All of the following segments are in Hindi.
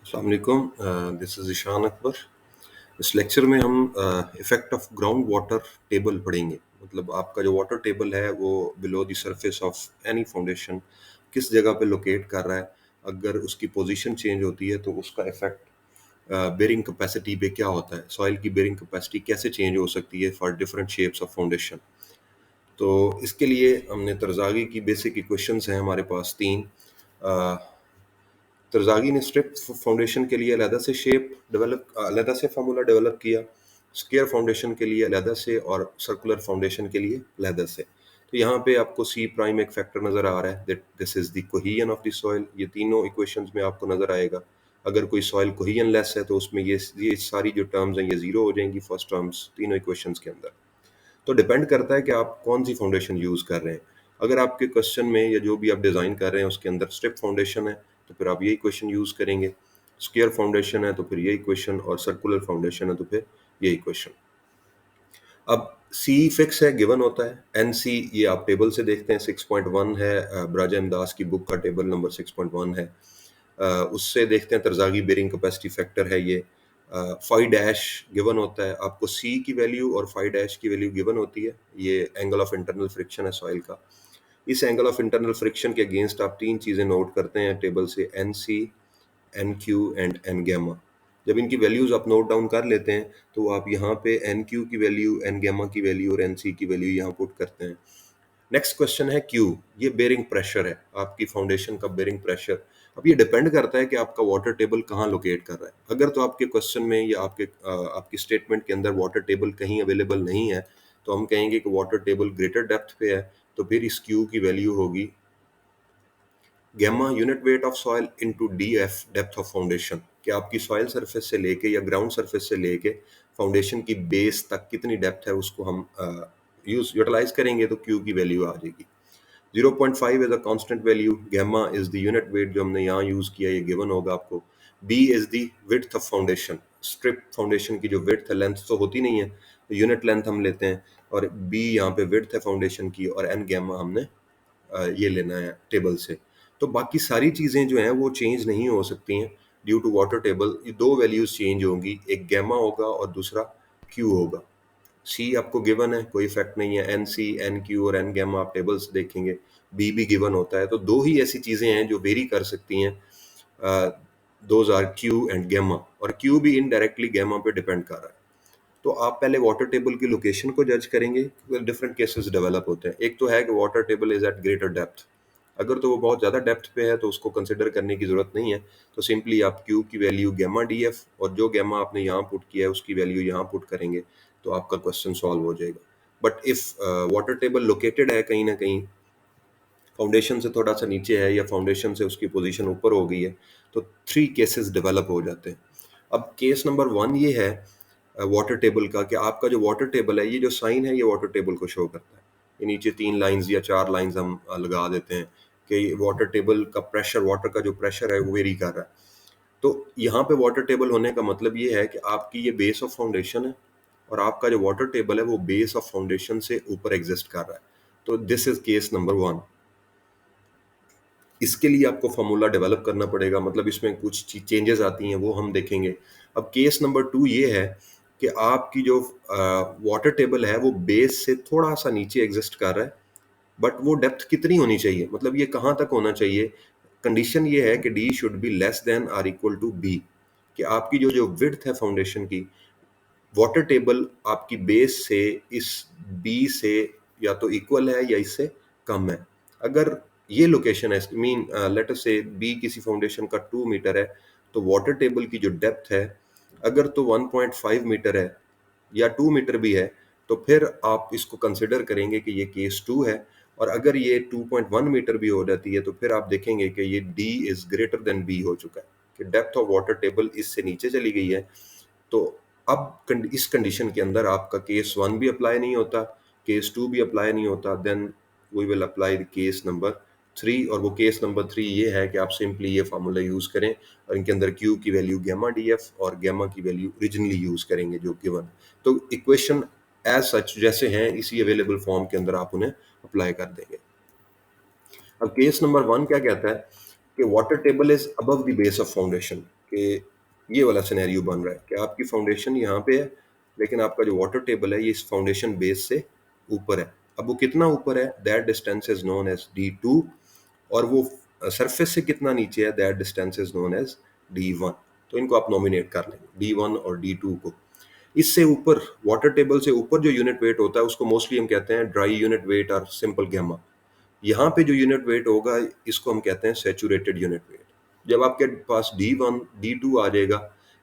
अस्सलाम वालेकुम, दिस इज़ ईशान अकबर। इस लेक्चर में हम effect of ground water table पढ़ेंगे। मतलब आपका जो वाटर टेबल है वो below the surface of any foundation किस जगह पे लोकेट कर रहा है। अगर उसकी पोजीशन चेंज होती है तो उसका इफ़ेक्ट बेयरिंग कैपेसिटी पे क्या होता है, सॉइल की बेयरिंग कैपेसिटी कैसे चेंज हो सकती है for different shapes of foundation. तो इसके लिए हमने तरज़ागी की बेसिक इक्वेशंस हैं हमारे पास तीन। तरज़ागी ने स्ट्रिप फाउंडेशन के लिए अलहदा से अलहदा से फार्मूला डेवलप किया, स्क्वायर फाउंडेशन के लिए अलहदा से और सर्कुलर फाउंडेशन के लिए अलहदा से। तो यहाँ पे आपको सी प्राइम एक फैक्टर नज़र आ रहा है, that this is the cohesion of the soil. ये तीनों इक्वेशंस में आपको नज़र आएगा। अगर कोई सॉइल कोहेजन लेस है तो उसमें ये सारी जो टर्म्स हैं ये ज़ीरो हो जाएंगी फर्स्ट टर्म्स तीनों इक्वेशंस के अंदर। तो डिपेंड करता है कि आप कौन सी फाउंडेशन यूज़ कर रहे हैं। अगर आपके क्वेश्चन में या जो भी आप डिज़ाइन कर रहे हैं उसके अंदर स्ट्रिप फाउंडेशन है तो फिर आप यही क्वेश्चन यूज़ करेंगे। स्क्वायर फाउंडेशन है तो फिर यही क्वेश्चन, और सर्कुलर फाउंडेशन है तो फिर यही क्वेश्चन। अब सी फिक्स है, गिवन होता है। एन सी ये आप टेबल से देखते हैं 6.1 है, ब्राजा इमदास की बुक का टेबल नंबर 6.1 है। उससे देखते हैं तरज़ागी बेरिंग कैपेसिटी फैक्टर है ये। फाई डैश गिवन होता है आपको, सी की वैल्यू और फाई डैश की वैल्यू गिवन होती है। ये एंगल ऑफ इंटरनल फ्रिक्शन है सॉइल का। इस एंगल ऑफ इंटरनल फ्रिक्शन के अगेंस्ट आप तीन चीज़ें नोट करते हैं टेबल से, N C, N Q and N gamma. जब इनकी वैल्यूज आप नोट डाउन कर लेते हैं तो आप यहाँ पे एन क्यू की वैल्यू, एन गैमा की वैल्यू और एन सी की वैल्यू यहाँ पुट करते हैं। नेक्स्ट क्वेश्चन है क्यू, ये बेरिंग प्रेशर है, आपकी फाउंडेशन का बेरिंग प्रेशर। अब ये डिपेंड करता है कि आपका वाटर टेबल कहाँ लोकेट कर रहा है। अगर तो आपके क्वेश्चन में या आपकी स्टेटमेंट के अंदर वाटर टेबल कहीं अवेलेबल नहीं है तो हम कहेंगे कि वाटर टेबल ग्रेटर डेप्थ पे है, तो फिर इस क्यू की वैल्यू होगी gamma unit weight of soil into D f depth of foundation. कि आपकी सॉइल सरफेस से लेके या ग्राउंड सरफेस से लेके फाउंडेशन की बेस तक कितनी डेप्थ है उसको हम यूटिलाइज करेंगे तो क्यू की वैल्यू आ जाएगी। 0.5 is a constant value, gamma is the unit weight जो हमने यहाँ यूज किया, ये गिवन होगा आपको। B is the width of foundation, strip foundation की जो विड्थ है, लेंथ तो होती नहीं है तो यूनिट लेंथ हम लेते हैं, और बी यहाँ पे विड्थ है फाउंडेशन की, और एन गैमा हमने ये लेना है टेबल से। तो बाकी सारी चीज़ें जो हैं वो चेंज नहीं हो सकती हैं ड्यू टू वाटर टेबल। ये दो वैल्यूज चेंज होंगी, एक गैमा होगा और दूसरा क्यू होगा। सी आपको गिवन है, कोई इफेक्ट नहीं है। एन सी, एन क्यू और एन गैमा आप टेबल्स देखेंगे। बी भी गिवन होता है। तो दो ही ऐसी चीज़ें हैं जो वेरी कर सकती हैं, those are q and gamma, और क्यू भी इनडायरेक्टली गैमा पे डिपेंड कर रहा है। तो आप पहले वाटर टेबल की लोकेशन को जज करेंगे। डिफरेंट केसेस डेवलप होते हैं। एक तो है कि water table is at greater depth. अगर तो वो बहुत ज़्यादा डेप्थ पे है तो उसको कंसिडर करने की ज़रूरत नहीं है। तो सिंपली आप क्यू की वैल्यू गैमा डी एफ और जो गैमा आपने यहाँ पुट किया है उसकी वैल्यू यहाँ पुट करेंगे तो आपका क्वेश्चन सॉल्व हो जाएगा। But if water table located है कहीं ना कहीं, फाउंडेशन से थोड़ा सा नीचे है या फाउंडेशन से उसकी पोजीशन ऊपर हो गई है, तो थ्री केसेस डेवलप हो जाते हैं। अब केस नंबर 1 ये है वाटर टेबल का, कि आपका जो वाटर टेबल है, ये जो साइन है ये वाटर टेबल को शो करता है। ये नीचे 3 लाइंस या 4 लाइंस हम लगा देते हैं कि वाटर टेबल का प्रेशर, वाटर का जो प्रेशर है वो वेरी कर रहा है। तो यहाँ पे वाटर टेबल होने का मतलब ये है कि आपकी ये बेस ऑफ फाउंडेशन है और आपका जो वाटर टेबल है वो बेस ऑफ फाउंडेशन से ऊपर एग्जिस्ट कर रहा है। तो दिस इज केस नंबर 1। इसके लिए आपको फार्मूला डेवलप करना पड़ेगा, मतलब इसमें कुछ चेंजेस आती हैं वो हम देखेंगे। अब केस नंबर 2 ये है कि आपकी जो वाटर टेबल है वो बेस से थोड़ा सा नीचे एग्जिस्ट कर रहा है, बट वो डेप्थ कितनी होनी चाहिए, मतलब ये कहाँ तक होना चाहिए। कंडीशन ये है कि D should be less than or equal to B, कि आपकी जो जो विड्थ है फाउंडेशन की, वाटर टेबल आपकी बेस से इस बी से या तो इक्वल है या इससे कम है। अगर ये लोकेशन है, मीन लेट अस से बी किसी फाउंडेशन का 2 मीटर है, तो वाटर टेबल की जो डेप्थ है अगर तो 1.5 मीटर है या 2 मीटर भी है, तो फिर आप इसको कंसिडर करेंगे कि ये केस 2 है। और अगर ये 2.1 मीटर भी हो जाती है तो फिर आप देखेंगे कि ये D is greater than B हो चुका है, कि डेप्थ ऑफ वाटर टेबल इससे नीचे चली गई है। तो अब इस कंडीशन के अंदर आपका केस 1 भी अप्लाई नहीं होता, केस 2 भी अप्लाई नहीं होता, then we will apply the case number 3। और वो केस नंबर 3 ये है कि आप सिंपली ये फार्मूला यूज़ करें और इनके अंदर क्यू की वैल्यू गैमा डी एफ और गैमा की वैल्यू ओरिजिनली यूज़ करेंगे जो गिवन। तो इक्वेशन एज सच जैसे हैं इसी अवेलेबल फॉर्म के अंदर आप उन्हें अप्लाई कर देंगे। अब केस नंबर 1 क्या कहता है कि water table is above the base of foundation. कि ये वाला सिनेरियो बन रहा है कि आपकी फाउंडेशन यहाँ पे है, लेकिन आपका जो वाटर टेबल है ये इस फाउंडेशन बेस से ऊपर है। अब वो कितना ऊपर है, that distance is known as D2, और वो सरफेस से कितना नीचे है, that distance is known as D1। तो इनको आप नॉमिनेट कर लेंगे, D1 और D2 को। इससे ऊपर, वाटर टेबल से ऊपर जो यूनिट वेट होता है उसको मोस्टली हम कहते हैं ड्राई यूनिट वेट और सिंपल गैमा। यहाँ पे जो यूनिट वेट होगा इसको हम कहते हैं सैचुरेटेड यूनिट वेट। जब आपके पास D1 D2 आ जाएगा,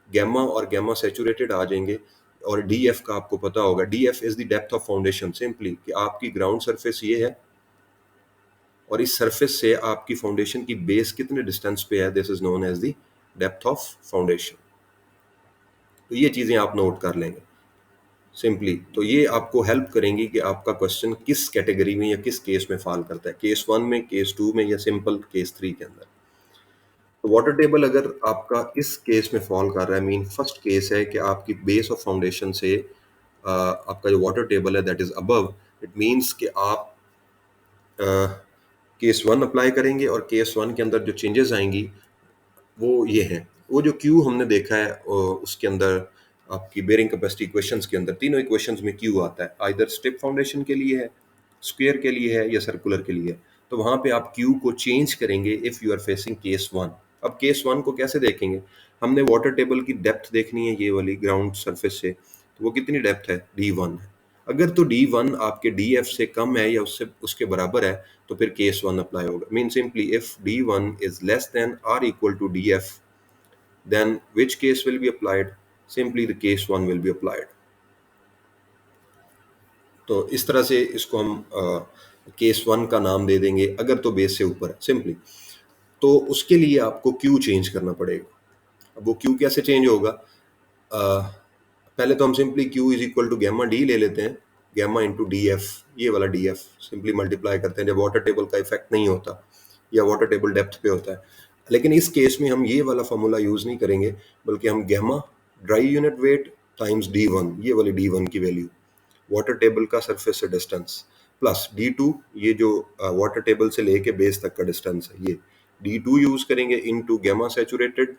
गैमा और गैमा सैचुरेटेड आ जाएंगे, और DF का आपको पता होगा, DF is the depth of foundation, simply कि आपकी ग्राउंड सरफेस ये है और इस सरफेस से आपकी फाउंडेशन की बेस कितने डिस्टेंस पे है, this is known as the depth of foundation. तो ये चीज़ें आप नोट कर लेंगे सिंपली। तो ये आपको हेल्प करेंगी कि आपका क्वेश्चन किस कैटेगरी में या किस केस में फॉल करता है, केस 1 में, केस 2 में, या सिंपल केस 3 के अंदर। तो वाटर टेबल अगर आपका इस केस में फॉल कर रहा है, मीन फर्स्ट केस है कि आपकी बेस ऑफ फाउंडेशन से आपका जो वाटर टेबल है that is above, it means कि आप केस 1 अप्लाई करेंगे और केस 1 के अंदर जो चेंजेस आएंगी वो ये हैं। वो जो क्यू हमने देखा है उसके अंदर आपकी बेरिंग कैपेसिटी इक्वेशंस के अंदर, तीनों इक्वेशंस में क्यू आता है, आइदर स्ट्रिप फाउंडेशन के लिए है, स्क्वायर के लिए है, या सर्कुलर के लिए है। तो वहाँ पे आप क्यू को चेंज करेंगे if you are facing case 1। अब केस 1 को कैसे देखेंगे, हमने वाटर टेबल की डेप्थ देखनी है, ये वाली ग्राउंड सरफेस से, तो वो कितनी डेप्थ है, D1 है। अगर तो D1 आपके DF से कम है या उससे उसके बराबर है तो फिर केस 1 अप्लाई होगा। Mean simply if D1 is less than or equal to DF, then which case will be applied, simply the case 1 will be applied। तो इस तरह से इसको हम केस 1 का नाम दे देंगे अगर तो बेस से ऊपर है सिंपली। तो उसके लिए आपको क्यू चेंज करना पड़ेगा। अब वो क्यू कैसे चेंज होगा, पहले तो हम simply Q is equal to gamma D ले लेते हैं, गैमा इंटू DF, ये वाला DF सिंपली मल्टीप्लाई करते हैं जब वाटर टेबल का इफेक्ट नहीं होता या वाटर टेबल डेप्थ पे होता है। लेकिन इस केस में हम ये वाला फॉर्मूला यूज नहीं करेंगे, बल्कि हम gamma dry unit weight times D1, ये वाली D1 की वैल्यू, वाटर टेबल का सरफेस से डिस्टेंस, प्लस D2, ये जो वाटर टेबल से लेके बेस तक का डिस्टेंस है, ये D2 यूज करेंगे इनटू गैमा सैचुरेटेड,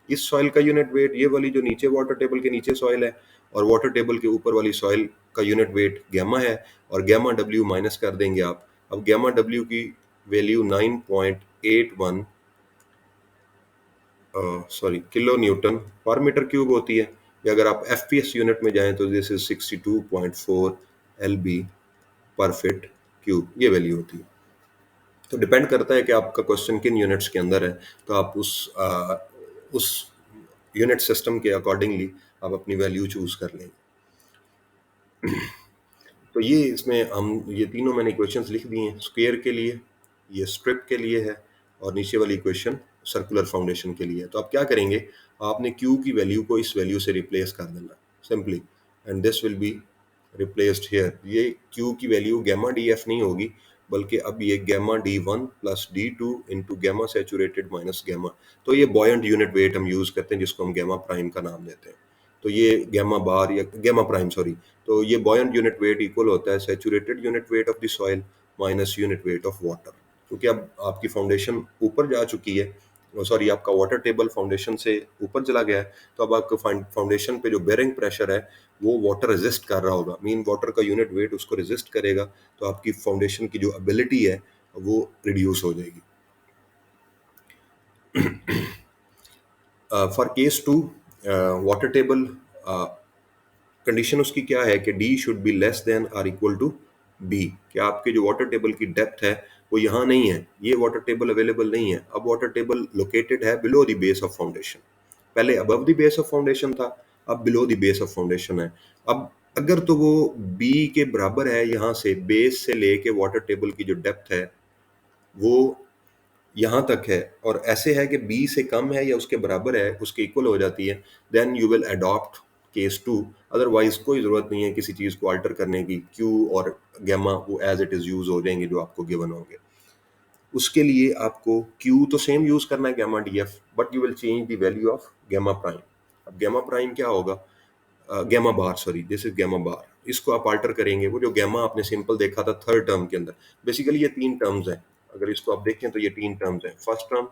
इस सॉइल का यूनिट वेट, ये वाली जो नीचे वाटर टेबल के नीचे सॉइल है और वाटर टेबल के ऊपर वाली सॉइल का यूनिट वेट गैमा है, और गैमा W माइनस कर देंगे आप। अब गैमा W की वैल्यू 9.81 सॉरी किलो न्यूटन पर मीटर क्यूब होती है, या अगर आप FPS यूनिट में जाएं तो दिस इज 62.4 LB पर फीट क्यूब, ये वैल्यू होती है। तो डिपेंड करता है कि आपका क्वेश्चन किन यूनिट्स के अंदर है, तो आप उस यूनिट सिस्टम के अकॉर्डिंगली आप अपनी वैल्यू चूज कर लेंगे। तो ये इसमें हम ये तीनों मैंने इक्वेशंस लिख दी हैं, स्क्वायर के लिए, ये स्ट्रिप के लिए है, और नीचे वाली इक्वेशन सर्कुलर फाउंडेशन के लिए है। तो आप क्या करेंगे, आपने क्यू की वैल्यू को इस वैल्यू से रिप्लेस कर देना simply, and this will be replaced here. ये क्यू की वैल्यू गैमा DF नहीं होगी, बल्कि अब ये gamma D1 plus D2 into gamma saturated minus gamma. तो ये बॉयंट यूनिट वेट हम यूज करते हैं जिसको हम गैमा प्राइम का नाम देते हैं। तो ये गैमा बार या गैमा प्राइम सॉरी, तो ये बॉयंट यूनिट वेट इक्वल होता है saturated unit weight of the soil minus unit weight of water. क्योंकि अब आपकी फाउंडेशन ऊपर जा चुकी है, सॉरी आपका वाटर टेबल फाउंडेशन से ऊपर चला गया है, तो अब आपका फाउंडेशन पे जो बेरिंग प्रेशर है वो वाटर रेजिस्ट कर रहा होगा, मीन वाटर का यूनिट वेट उसको रेजिस्ट करेगा, तो आपकी फाउंडेशन की जो एबिलिटी है वो रिड्यूस हो जाएगी। For case 2 water table condition उसकी क्या है कि D should be less than or equal to B, कि आपके जो वाटर टेबल की डेप्थ है वो यहाँ नहीं है, ये वाटर टेबल अवेलेबल नहीं है। अब वाटर टेबल लोकेटेड है below the base of foundation, पहले above the base of foundation था, अब below the base of foundation है। अब अगर तो वो B के बराबर है, यहाँ से बेस से लेके वाटर टेबल की जो डेप्थ है वो यहाँ तक है, और ऐसे है कि B से कम है या उसके बराबर है, उसके इक्वल हो जाती है, then you will adopt case 2। Otherwise कोई ज़रूरत नहीं है किसी चीज़ को अल्टर करने की, क्यू और गैमा वो एज इट इज़ यूज़ हो जाएंगे जो आपको गिवन होंगे। उसके लिए आपको क्यू तो सेम यूज़ करना है gamma DF, but you will change the value of gamma prime. अब गैमा प्राइम क्या होगा, gamma bar, sorry this is gamma bar, इसको आप अल्टर करेंगे। वो जो गैमा आपने सिंपल देखा था थर्ड टर्म के अंदर, बेसिकली ये 3 टर्म्स हैं, अगर इसको आप देखें तो ये 3 टर्म्स हैं। फर्स्ट टर्म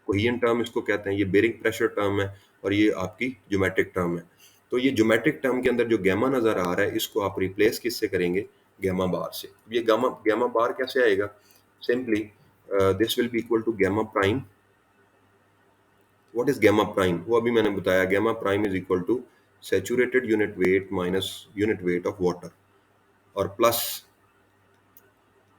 कोहेजन टर्म इसको कहते हैं, ये बेरिंग प्रेशर टर्म है, और ये आपकी ज्योमेट्रिक टर्म है। तो ये ज्योमेट्रिक टर्म के अंदर जो गैमा नज़र आ रहा है, इसको आप रिप्लेस किससे करेंगे? गैमा बार से। ये गामा गैमा बार कैसे आएगा? Simply this will be equal to gamma prime. What is gamma prime? वो अभी मैंने बताया, gamma prime is equal to saturated unit weight minus unit weight of water, और प्लस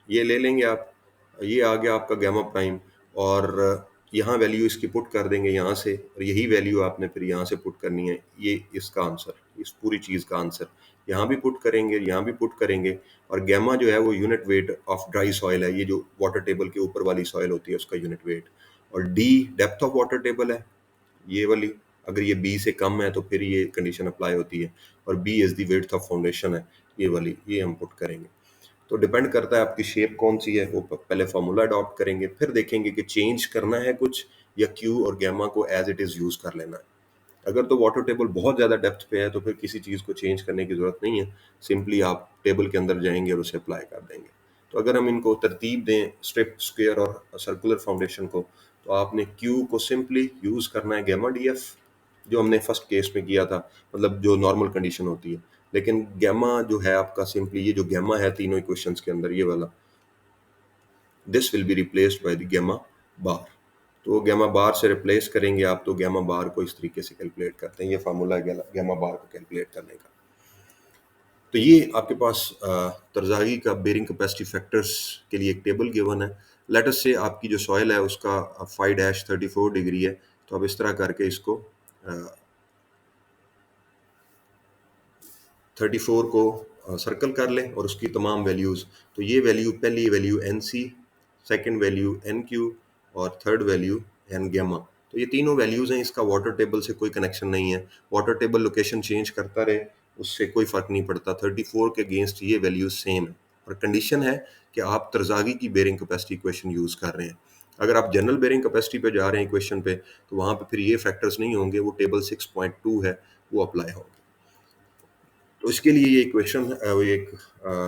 ये ले लेंगे आप, ये आ गया आपका गैमा प्राइम, और यहाँ वैल्यू इसकी पुट कर देंगे यहाँ से, और यही वैल्यू आपने फिर यहाँ से पुट करनी है। ये इसका आंसर, इस पूरी चीज़ का आंसर यहाँ भी पुट करेंगे, यहाँ भी पुट करेंगे। और गैमा जो है वो unit weight of dry soil है, ये जो वाटर टेबल के ऊपर वाली सॉइल होती है उसका यूनिट वेट। और D depth of water table है, ये वाली, अगर ये बी से कम है तो फिर ये कंडीशन अप्लाई होती है। और B is the width of foundation है, ये वाली, ये हम पुट करेंगे। तो डिपेंड करता है आपकी शेप कौन सी है, वो पहले फार्मूला अडॉप्ट करेंगे, फिर देखेंगे कि चेंज करना है कुछ, या क्यू और गैमा को एज इट इज़ यूज़ कर लेना है। अगर तो वाटर टेबल बहुत ज़्यादा डेप्थ पे है तो फिर किसी चीज़ को चेंज करने की ज़रूरत नहीं है, सिंपली आप टेबल के अंदर जाएंगे और उसे अप्लाई कर देंगे। तो अगर हम इनको तरतीब दें, स्ट्रिप, स्क्वायर और सर्कुलर फाउंडेशन को, तो आपने क्यू को सिंपली यूज़ करना है गैमा डी एफ, जो हमने फर्स्ट केस में किया था, मतलब जो नॉर्मल कंडीशन होती है। लेकिन गैमा जो है आपका, सिंपली ये जो गैमा है तीनों इक्वेशंस के अंदर, ये वाला, this will be replaced by the gamma bar. तो गैमा बार से रिप्लेस करेंगे आप, तो गैमा बार को इस तरीके से कैलकुलेट करते हैं। ये फार्मूला है गैमा बार को कैलकुलेट करने का। तो ये आपके पास तरजागी का बेरिंग कैपेसिटी फैक्टर्स के लिए एक टेबल गिवन है। लेट अस से आपकी जो सॉइल है उसका फाई डैश 34 डिग्री है, तो आप इस तरह करके इसको 34 को सर्कल कर लें और उसकी तमाम वैल्यूज़। तो ये वैल्यू, पहली value N C, second value N Q, और थर्ड वैल्यू एन गैमा। तो ये तीनों वैल्यूज़ हैं, इसका वाटर टेबल से कोई कनेक्शन नहीं है। वाटर टेबल लोकेशन चेंज करता रहे उससे कोई फ़र्क नहीं पड़ता, 34 के अगेंस्ट ये वैल्यूज सेम है। और कंडीशन है कि आप तरजागी की बेरिंग कैपेसिटी इक्वेशन यूज़ कर रहे हैं। अगर आप जनरल बेरिंग कैपेसिटी पे जा रहे हैं इक्वेशन पे, तो वहाँ पे फिर ये फैक्टर्स नहीं होंगे, वो टेबल 6.2 है वो अप्लाई होगा। तो इसके लिए ये इक्वेशन, एक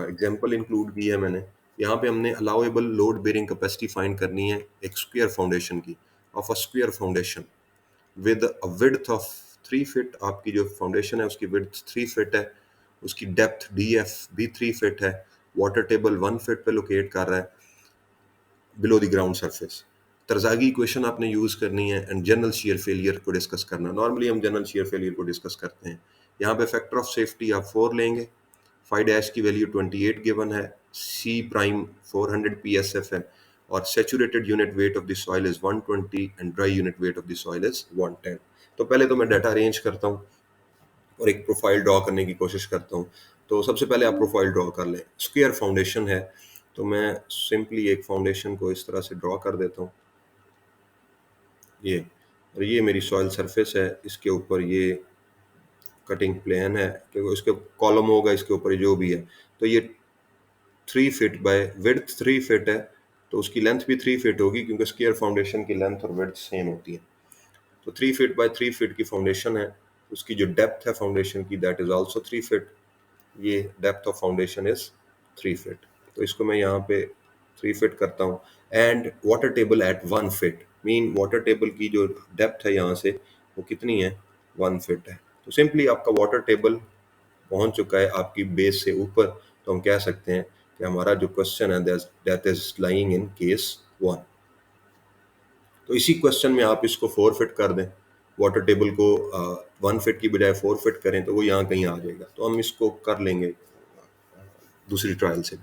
एग्जांपल इंक्लूड की है मैंने। यहाँ पे हमने allowable load bearing capacity find करनी है एक स्क्वायर फाउंडेशन की, of a square foundation with a width of 3 feet. आपकी जो फाउंडेशन है उसकी विड्थ 3 फीट है, उसकी डेप्थ डी एफ भी 3 फीट है, वाटर टेबल 1 फीट पे लोकेट कर रहा है below the ground surface. Terzaghi equation आपने यूज़ करनी है, एंड जनरल शियर फेलियर को डिस्कस करना। नॉर्मली हम जनरल शियर फेलियर को डिस्कस करते हैं। यहाँ पे फैक्टर ऑफ सेफ्टी आप 4 लेंगे, फाई डैश की वैल्यू 28 गिवन है, सी प्राइम 400 पीएसएफ है, और saturated unit weight of the soil is 120 and dry unit weight of the soil is 110। तो पहले तो मैं डाटा अरेंज करता हूँ और एक प्रोफाइल ड्रॉ करने की कोशिश करता हूँ। तो सबसे पहले आप प्रोफाइल ड्रॉ कर लें। स्क्वायर फाउंडेशन है, तो मैं सिंपली एक फाउंडेशन को इस तरह से ड्रॉ कर देता हूँ, ये, और ये मेरी सॉइल सरफेस है, इसके ऊपर ये कटिंग प्लेन है, क्योंकि उसके कॉलम होगा इसके ऊपर जो भी है। तो ये 3 फीट बाय विड्थ 3 फीट है, तो उसकी लेंथ भी 3 फीट होगी, क्योंकि स्क्वायर फाउंडेशन की लेंथ और विड्थ सेम होती है। तो 3 फीट बाय 3 फीट की फाउंडेशन है, उसकी जो डेप्थ है फाउंडेशन की, दैट इज आल्सो 3 फीट। ये depth of foundation is 3 feet. तो इसको मैं यहाँ पे 3 फीट करता हूँ। And water table at 1 feet, mean water table की जो डेप्थ है यहाँ से वो कितनी है? 1 फीट है। तो सिंपली आपका वाटर टेबल पहुँच चुका है आपकी बेस से ऊपर। तो हम कह सकते हैं कि हमारा जो क्वेश्चन है that is lying in case 1। तो इसी क्वेश्चन में आप इसको 4 फिट कर दें, वाटर टेबल को 1 फिट की बजाय 4 फिट करें, तो वो यहाँ कहीं आ जाएगा। तो हम इसको कर लेंगे दूसरी ट्रायल से।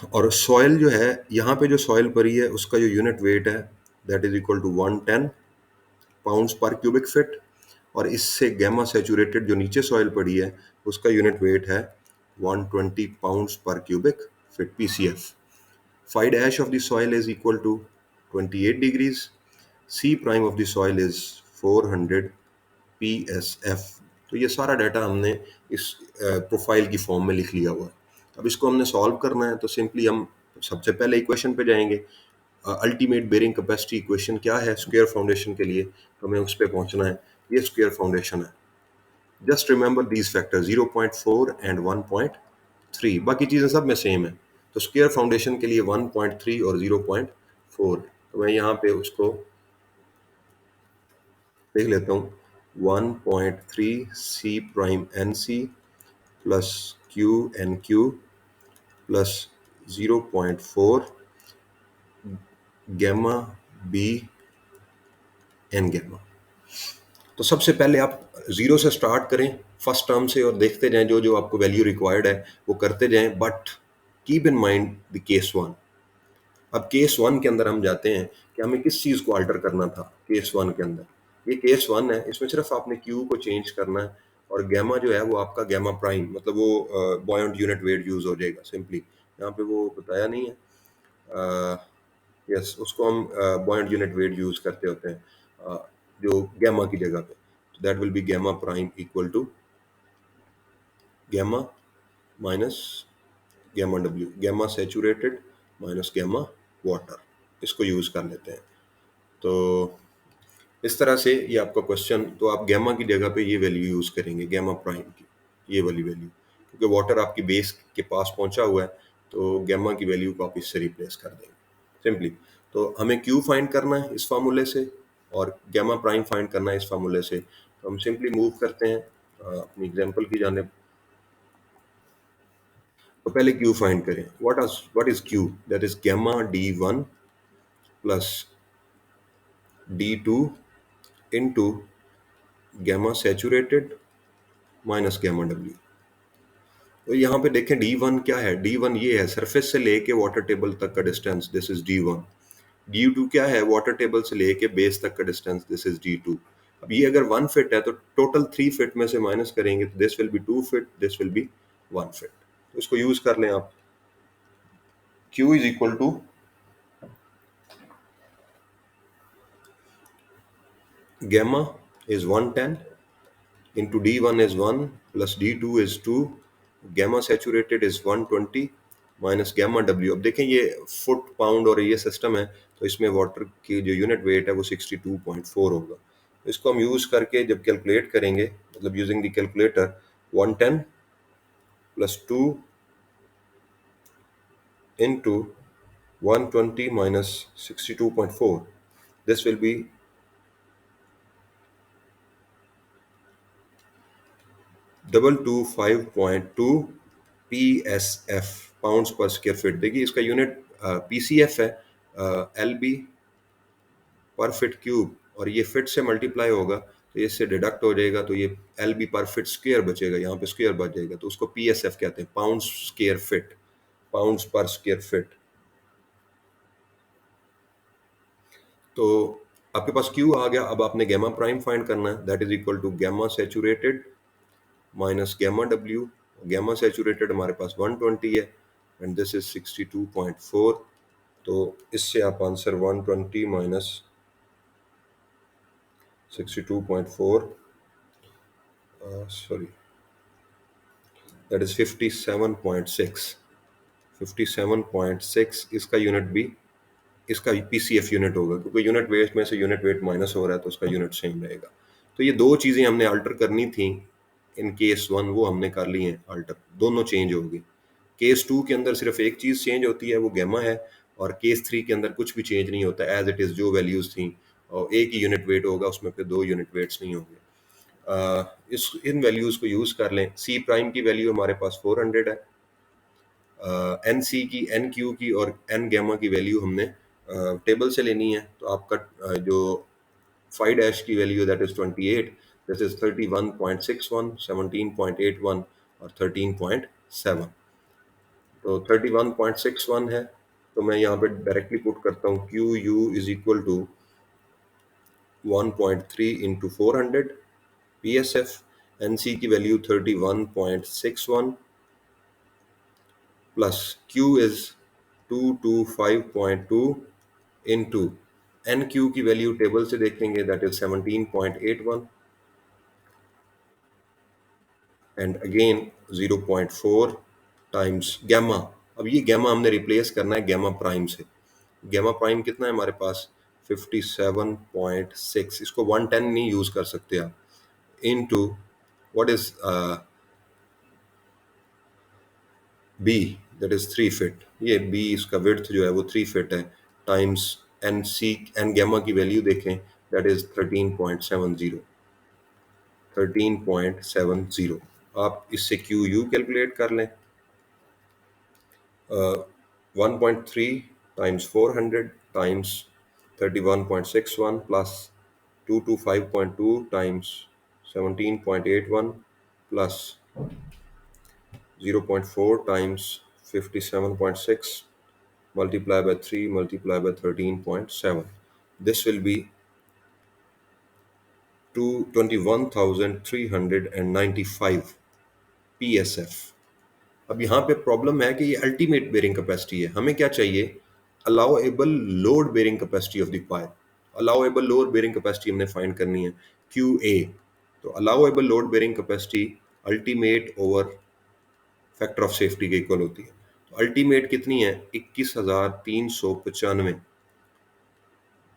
और सॉइल जो है, यहाँ पे जो सॉइल पड़ी है उसका जो यूनिट वेट है that is equal to 110 pounds per cubic feet, और इससे गैमा सैचुरेटेड जो नीचे सॉइल पड़ी है उसका यूनिट वेट है 120 pounds per cubic fit PCF. Phi dash of the soil is equal to 28 degrees. C prime of the soil is 400 PSF। तो ये सारा डाटा हमने इस प्रोफाइल की फॉर्म में लिख लिया हुआ है। अब इसको हमने सॉल्व करना है, तो सिंपली हम सबसे पहले इक्वेशन पे जाएंगे। अल्टीमेट बेरिंग कैपेसिटी इक्वेशन क्या है स्क्वायर फाउंडेशन के लिए, तो हमें उस पर पहुंचना है। ये स्क्वायर फाउंडेशन है। Just remember these factor 0.4 and 1.3, बाकी चीज़ें सब में सेम है। तो स्क्वायर फाउंडेशन के लिए 1.3 और 0.4 तो मैं यहाँ पे उसको देख लेता हूँ। 1.3 c prime n c plus q n q plus 0.4 gamma b n gamma. तो सबसे पहले आप जीरो से स्टार्ट करें फर्स्ट टर्म से और देखते जाएं जो जो आपको वैल्यू रिक्वायर्ड है वो करते जाएं, but keep in mind the case one. अब केस वन के अंदर हम जाते हैं कि हमें किस चीज़ को अल्टर करना था। केस वन के अंदर ये केस वन है, इसमें सिर्फ आपने क्यू को चेंज करना है और गैमा जो है वो आपका गैमा प्राइम, मतलब वो बॉयंट यूनिट वेट यूज हो जाएगा सिंपली। यहाँ पे वो बताया नहीं है, यस उसको हम बॉयंट यूनिट वेट यूज करते होते हैं जो गैमा की जगह पे। तो that will be gamma prime equal to gamma minus gamma W, gamma saturated minus gamma water, इसको यूज कर लेते हैं। तो इस तरह से ये आपका क्वेश्चन, तो आप गैमा की जगह पे ये वैल्यू यूज करेंगे गैमा प्राइम की, ये वाली वैल्यू, क्योंकि वाटर आपकी बेस के पास पहुंचा हुआ है तो गैमा की वैल्यू को आप इससे रिप्लेस कर देंगे सिंपली। तो हमें क्यू फाइंड करना है इस फार्मूले से और गैमा प्राइम फाइंड करना है इस फार्मूले से। तो हम सिंपली मूव करते हैं अपनी एग्जांपल की जाने। तो पहले क्यू फाइंड करें। What is Q? That is gamma D one plus D two into gamma saturated minus gamma W. तो यहाँ पे देखें डी वन क्या है, डी वन ये है सरफेस से लेके वाटर टेबल तक का distance, this is D one. D two क्या है, वाटर टेबल से लेके बेस तक का distance, this is D two. अब ये अगर 1 फीट है तो टोटल 3 फीट में से माइनस करेंगे तो this will be 2 feet, this will be 1 feet. तो इसको यूज कर लें आप। Q is equal to gamma is 110 into D1 is 1 plus D2 is 2, gamma saturated is 120 minus gamma W। अब देखें ये फुट पाउंड और ये सिस्टम है तो इसमें वाटर की जो यूनिट वेट है वो 62.4 होगा। इसको हम यूज करके जब कैलकुलेट करेंगे, मतलब using the calculator, 110 plus 2 into 120 minus 62.4, this will be 225.2 PSF pounds पर स्क्वायर फीट। देखिए इसका यूनिट PCF है, LB पर फिट क्यूब, और ये फिट से मल्टीप्लाई होगा तो ये इससे डिडक्ट हो जाएगा तो ये LB पर फिट स्क्वायर बचेगा, यहाँ पे स्क्वायर बच जाएगा तो उसको PSF कहते हैं, पाउंड्स स्क्वायर फिट, पाउंड्स पर स्क्वायर फिट। तो आपके पास Q आ गया। अब आपने गैमा प्राइम फाइंड करना है, that is equal to gamma saturated minus gamma W. Gamma saturated हमारे पास 120 है एंड दिस इज 62.4। तो इससे आप answer 120 minus 62.4, sorry that is 57.6, 57.6 इसका यूनिट भी, इसका PCF यूनिट होगा क्योंकि यूनिट वेट में से यूनिट वेट माइनस हो रहा है तो उसका यूनिट सेम रहेगा। तो ये दो चीज़ें हमने अल्टर करनी थी इन केस वन, वो हमने कर ली हैं अल्टर, दोनों चेंज हो गई। केस टू के अंदर सिर्फ एक चीज़ चेंज होती है वो गैमा है, और केस थ्री के अंदर कुछ भी चेंज नहीं होता, एज इट इज़ जो वैल्यूज़ थी, और एक ही यूनिट वेट होगा उसमें, फिर दो यूनिट वेट्स नहीं होंगे। इस इन वैल्यूज़ को यूज़ कर लें। सी प्राइम की वैल्यू हमारे पास 400 है, एन सी की, एन क्यू की और एन गैमा की वैल्यू हमने टेबल से लेनी है। तो आपका जो फाइव डैश की value that is 28, this is 31.61, 17.81 और 13.7। तो 31.61 है तो मैं यहाँ पे डायरेक्टली पुट करता हूँ q u is equal to 1.3 into 400 PSF। N c की value 31.61 plus Q is 225.2 into n q की वैल्यू टेबल से देखेंगे that is 17.81 and again 0.4 times gamma. अब ये गैमा हमने रिप्लेस करना है गैमा प्राइम से। गैमा प्राइम कितना है हमारे पास, 57.6, इसको 110 नहीं यूज कर सकते आप, into what is B, that is 3 feet, ये बी इसका विड्थ जो है वो 3 फीट है, times N C N gamma की वैल्यू देखें, दैट इज 13.70, 13.70। आप इससे क्यू यू कैलकुलेट कर लें। 1.3 times 400 times 31.61 plus 225.2 times 17.81 plus 0.4 times 57.6 multiply by 3 multiply by 13.7. This will be 21,395 PSF। अब यहाँ पे प्रॉब्लम है कि ये अल्टीमेट बेरिंग कैपेसिटी है, हमें क्या चाहिए? Allowable load bearing capacity of the pipe. Allowable load bearing capacity हमने फाइंड करनी है, क्यू ए। तो allowable load bearing capacity ultimate over factor of safety के इक्वल होती है। तो अल्टीमेट कितनी है? 21,395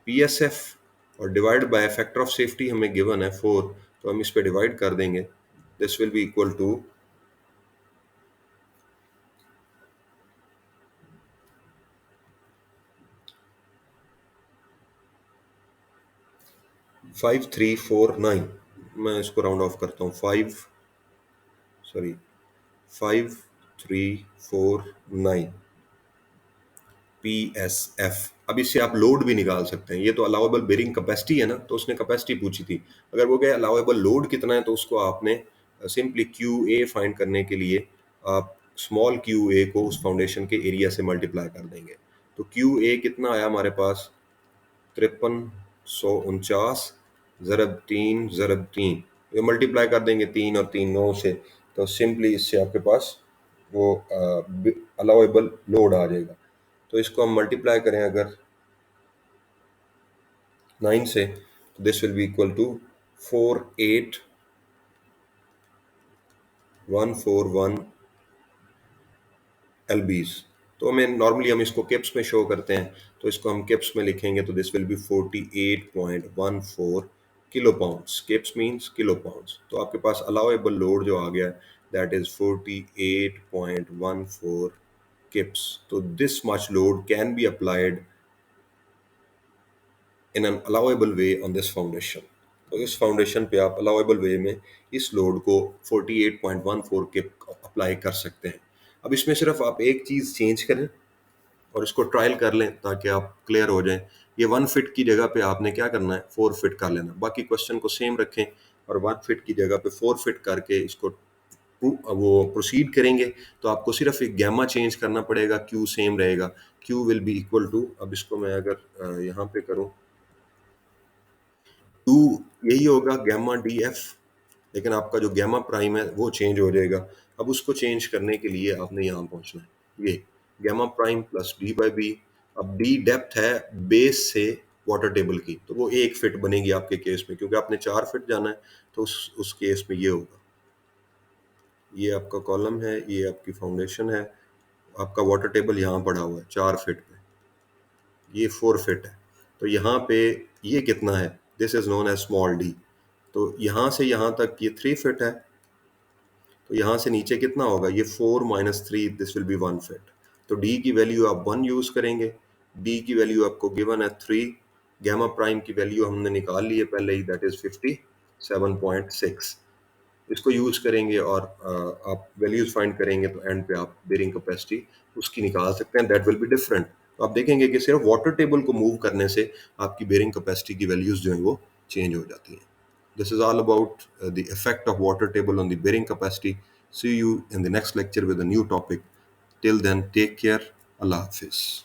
PSF, और divide by factor of safety हमें गिवन है 4, तो हम इस पे डिवाइड कर देंगे। This will be equal to 5349। मैं इसको राउंड ऑफ करता हूँ, 5349 PSF। अब इससे आप लोड भी निकाल सकते हैं। ये तो अलाउएबल बेरिंग कैपेसिटी है ना, तो उसने कैपेसिटी पूछी थी। अगर वो कहे अलाउएबल लोड कितना है, तो उसको आपने सिंपली क्यू ए फाइंड करने के लिए आप स्मॉल क्यू ए को उस फाउंडेशन के एरिया से मल्टीप्लाई कर देंगे। तो क्यू ए कितना आया हमारे पास? 5349 ज़रब 3 ये मल्टीप्लाई कर देंगे 3 और 3 9 से, तो सिंपली इससे आपके पास वो अलाउएबल लोड आ जाएगा। तो इसको हम मल्टीप्लाई करें अगर 9 से, तो this will be equal to 48141 LBs। तो हमें नॉर्मली हम इसको किप्स में शो करते हैं, तो इसको हम किप्स में लिखेंगे तो this will be 48.14 kilo pounds. Kips means kilo pounds. तो आपके पास अलाउएबल लोड जो आ गया दैट इज 48.14 किप्स। तो this much load can be applied in an allowable way on this foundation. तो इस फाउंडेशन पे आप अलाउएबल वे में इस लोड को 48.14 किप अप्लाई कर सकते हैं। अब इसमें सिर्फ आप एक चीज़ चेंज करें और इसको ट्रायल कर लें ताकि आप क्लियर हो जाएं। ये 1 फीट की जगह पे आपने क्या करना है, 4 फीट कर लेना। बाकी क्वेश्चन को सेम रखें और 1 फीट की जगह पे 4 फीट करके इसको वो प्रोसीड करेंगे, तो आपको सिर्फ एक गैमा चेंज करना पड़ेगा, क्यू सेम रहेगा। Q will be equal to, अब इसको मैं अगर यहाँ पे करूँ, टू यही होगा गैमा डी एफ, लेकिन आपका जो गैमा प्राइम है वो चेंज हो जाएगा। अब उसको चेंज करने के लिए आपने यहाँ पहुँचना है, ये gamma prime plus D by B. अब डी डेप्थ है बेस से वाटर टेबल की, तो वो 1 फिट बनेगी आपके केस में, क्योंकि आपने 4 फिट जाना है, तो उस केस में ये होगा। ये आपका कॉलम है, ये आपकी फाउंडेशन है, आपका वाटर टेबल यहाँ पड़ा हुआ है 4 फिट पे, ये 4 फिट है। तो यहाँ पे ये कितना है? This is known as small D. तो यहाँ से यहाँ तक ये 3 फिट है, तो यहाँ से नीचे कितना होगा? ये 4 minus 3, this will be 1 fit. तो डी की वैल्यू आप 1 यूज करेंगे, डी की वैल्यू आपको गिवन है 3, गैमा प्राइम की वैल्यू हमने निकाल ली है पहले ही, दैट इज 57.6। इसको यूज करेंगे और आप वैल्यूज फाइंड करेंगे, तो एंड पे आप बेरिंग कैपेसिटी उसकी निकाल सकते हैं, दैट विल बी डिफरेंट। तो आप देखेंगे कि सिर्फ वाटर टेबल को मूव करने से आपकी बेरिंग कैपेसिटी की वैल्यूज जो है वो चेंज हो जाती हैं। This is all about the effect of water table on the bearing capacity. See you in the next lecture with a new topic. Till then, take care. Allah Hafiz.